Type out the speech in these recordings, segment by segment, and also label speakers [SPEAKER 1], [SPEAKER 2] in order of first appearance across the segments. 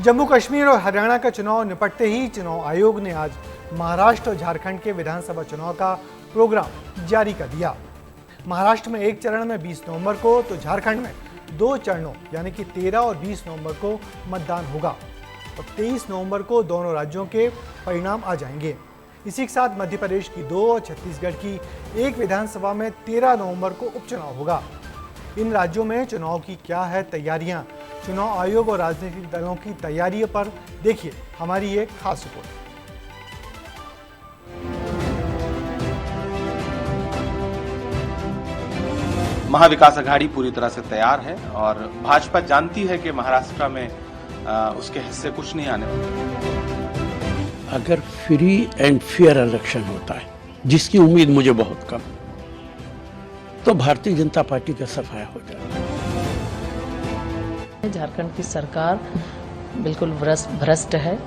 [SPEAKER 1] जम्मू कश्मीर और हरियाणा का चुनाव निपटते ही चुनाव आयोग ने आज महाराष्ट्र और झारखंड के विधानसभा चुनाव का प्रोग्राम जारी कर दिया। महाराष्ट्र में एक चरण में 20 नवंबर को तो झारखंड में 2 चरणों यानी कि 13 और 20 नवंबर को मतदान होगा और 23 नवंबर को दोनों राज्यों के परिणाम आ जाएंगे। इसी के साथ मध्य प्रदेश की 2 और छत्तीसगढ़ की 1 विधानसभा में 13 नवंबर को उपचुनाव होगा। इन राज्यों में चुनाव की क्या है तैयारियां, चुनाव आयोग और राजनीतिक दलों की तैयारियों पर देखिए हमारी ये खास रिपोर्ट।
[SPEAKER 2] महाविकास अघाड़ी पूरी तरह से तैयार है और भाजपा जानती है कि महाराष्ट्र में उसके हिस्से कुछ नहीं आने वाले।
[SPEAKER 3] अगर फ्री एंड फेयर इलेक्शन होता है, जिसकी उम्मीद मुझे बहुत कम, तो भारतीय जनता पार्टी का सफाया हो जाएगा।
[SPEAKER 4] झारखंड की सरकार बिल्कुल भ्रष्ट है।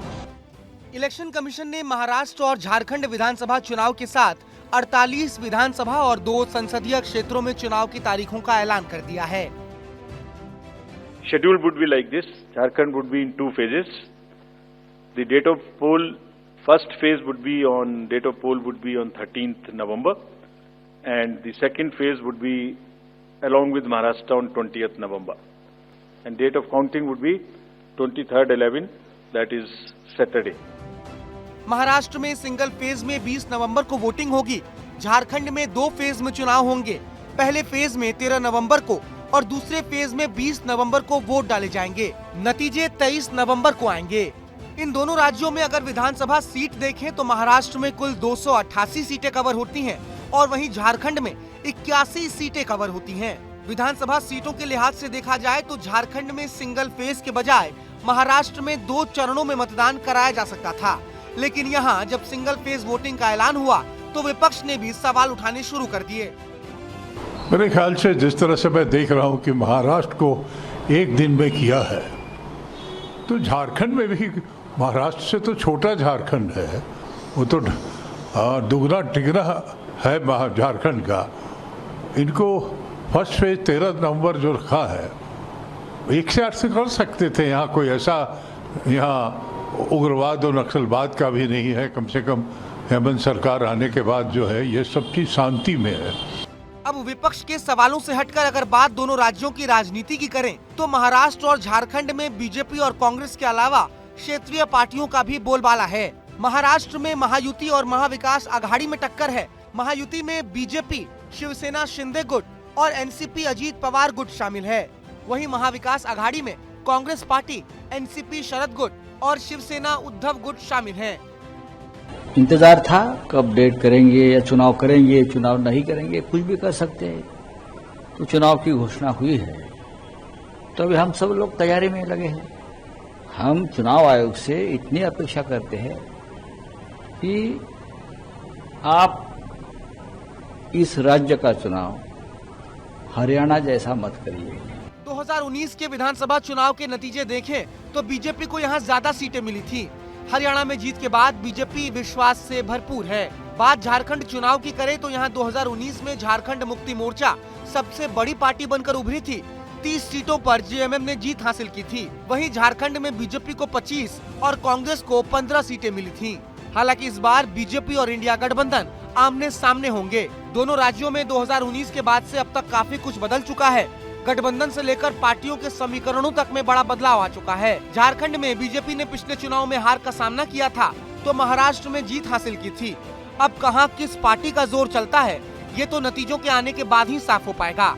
[SPEAKER 5] इलेक्शन कमीशन ने महाराष्ट्र और झारखंड विधानसभा चुनाव के साथ 48 विधानसभा और 2 संसदीय क्षेत्रों में चुनाव की तारीखों का ऐलान कर दिया है।
[SPEAKER 6] Schedule would be like this. Jharkhand would be in 2 phases. The date of poll, first phase would be on 13th November, and the second phase would be along with Maharashtra on 20th November. And date of counting would be 23rd 11, that is Saturday.
[SPEAKER 5] Maharashtra में single phase में 20 नवंबर को voting होगी। झारखंड में 2 phase में चुनाव होंगे। पहले phase में 13 नवंबर को और दूसरे फेज में 20 नवंबर को वोट डाले जाएंगे। नतीजे 23 नवंबर को आएंगे। इन दोनों राज्यों में अगर विधानसभा सीट देखें तो महाराष्ट्र में कुल 288 सीटें कवर होती हैं और वहीं झारखंड में 81 सीटें कवर होती हैं। विधानसभा सीटों के लिहाज से देखा जाए तो झारखंड में सिंगल फेज के बजाय महाराष्ट्र में 2 चरणों में मतदान कराया जा सकता था, लेकिन यहाँ जब सिंगल फेज वोटिंग का ऐलान हुआ तो विपक्ष ने भी सवाल उठाने शुरू कर दिए।
[SPEAKER 7] मेरे ख्याल से जिस तरह से मैं देख रहा हूँ कि महाराष्ट्र को एक दिन में किया है, तो झारखंड में भी महाराष्ट्र से तो छोटा झारखंड है, वो तो दुगना तिगना है झारखंड का। इनको फर्स्ट फेज 13 नवंबर जो रखा है, 1 से 8 से कर सकते थे। यहाँ कोई ऐसा उग्रवाद और नक्सलवाद का भी नहीं है। कम से कम हेमंत सरकार आने के बाद जो है ये सब चीज शांति में है।
[SPEAKER 5] अब विपक्ष के सवालों से हटकर अगर बात दोनों राज्यों की राजनीति की करें तो महाराष्ट्र और झारखंड में बीजेपी और कांग्रेस के अलावा क्षेत्रीय पार्टियों का भी बोलबाला है। महाराष्ट्र में महायुति और महाविकास अघाड़ी में टक्कर है। महायुति में बीजेपी, शिवसेना शिंदे गुट और एनसीपी अजीत पवार गुट शामिल है। वहीं महाविकास अघाड़ी में कांग्रेस पार्टी, एनसीपी शरद गुट और शिवसेना उद्धव गुट शामिल हैं।
[SPEAKER 8] इंतजार था कब डेट करेंगे या चुनाव करेंगे, चुनाव नहीं करेंगे, कुछ भी कर सकते हैं। तो चुनाव की घोषणा हुई है तो अभी हम सब लोग तैयारी में लगे हैं। हम चुनाव आयोग से इतनी अपेक्षा करते हैं कि आप इस राज्य का चुनाव हरियाणा जैसा मत करिए।
[SPEAKER 5] 2019 के विधानसभा चुनाव के नतीजे देखें तो बीजेपी को यहाँ ज्यादा सीटें मिली थी। हरियाणा में जीत के बाद बीजेपी विश्वास से भरपूर है। बात झारखंड चुनाव की करें तो यहाँ 2019 में झारखंड मुक्ति मोर्चा सबसे बड़ी पार्टी बनकर उभरी थी। 30 सीटों पर जेएमएम ने जीत हासिल की थी। वहीं झारखंड में बीजेपी को 25 और कांग्रेस को 15 सीटें मिली थी। हालांकि इस बार बीजेपी और इंडिया गठबंधन आमने सामने होंगे। दोनों राज्यों में 2019 के बाद से अब तक काफी कुछ बदल चुका है। गठबंधन से लेकर पार्टियों के समीकरणों तक में बड़ा बदलाव आ चुका है। झारखंड में बीजेपी ने पिछले चुनाव में हार का सामना किया था तो महाराष्ट्र में जीत हासिल की थी। अब कहां किस पार्टी का जोर चलता है, ये तो नतीजों के आने के बाद ही साफ हो पाएगा।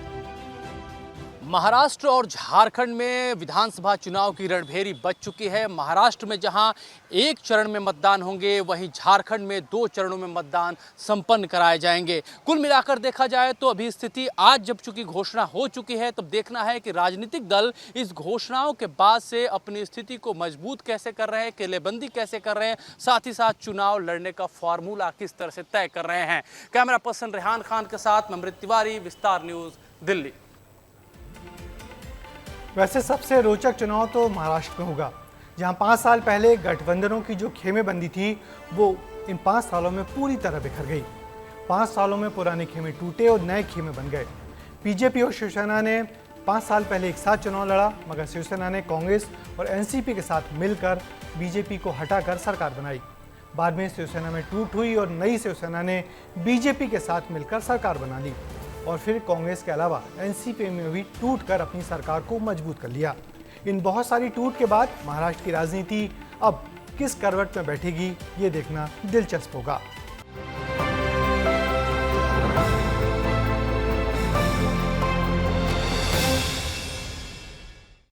[SPEAKER 9] महाराष्ट्र और झारखंड में विधानसभा चुनाव की रणभेरी बज चुकी है। महाराष्ट्र में जहां 1 चरण में मतदान होंगे, वहीं झारखंड में 2 चरणों में मतदान संपन्न कराए जाएंगे। कुल मिलाकर देखा जाए तो अभी स्थिति आज जब चूंकि घोषणा हो चुकी है, तब देखना है कि राजनीतिक दल इस घोषणाओं के बाद से अपनी स्थिति को मजबूत कैसे कर रहे हैं, किलेबंदी कैसे कर रहे हैं, साथ ही साथ चुनाव लड़ने का फॉर्मूला किस तरह से तय कर रहे हैं। कैमरा पर्सन रेहान खान के साथ अमृत तिवारी, विस्तार न्यूज, दिल्ली।
[SPEAKER 1] वैसे सबसे रोचक चुनाव तो महाराष्ट्र में होगा, जहां 5 साल पहले गठबंधनों की जो खेमेबंदी थी वो इन 5 सालों में पूरी तरह बिखर गई। 5 सालों में पुराने खेमे टूटे और नए खेमे बन गए। बीजेपी और शिवसेना ने 5 साल पहले एक साथ चुनाव लड़ा, मगर शिवसेना ने कांग्रेस और एनसीपी के साथ मिलकर बीजेपी को हटाकर सरकार बनाई। बाद में शिवसेना में टूट हुई और नई शिवसेना ने बीजेपी के साथ मिलकर सरकार बना ली और फिर कांग्रेस के अलावा एनसीपी में भी टूट कर अपनी सरकार को मजबूत कर लिया। इन बहुत सारी टूट के बाद महाराष्ट्र की राजनीति अब किस करवट में बैठेगी, ये देखना दिलचस्प होगा।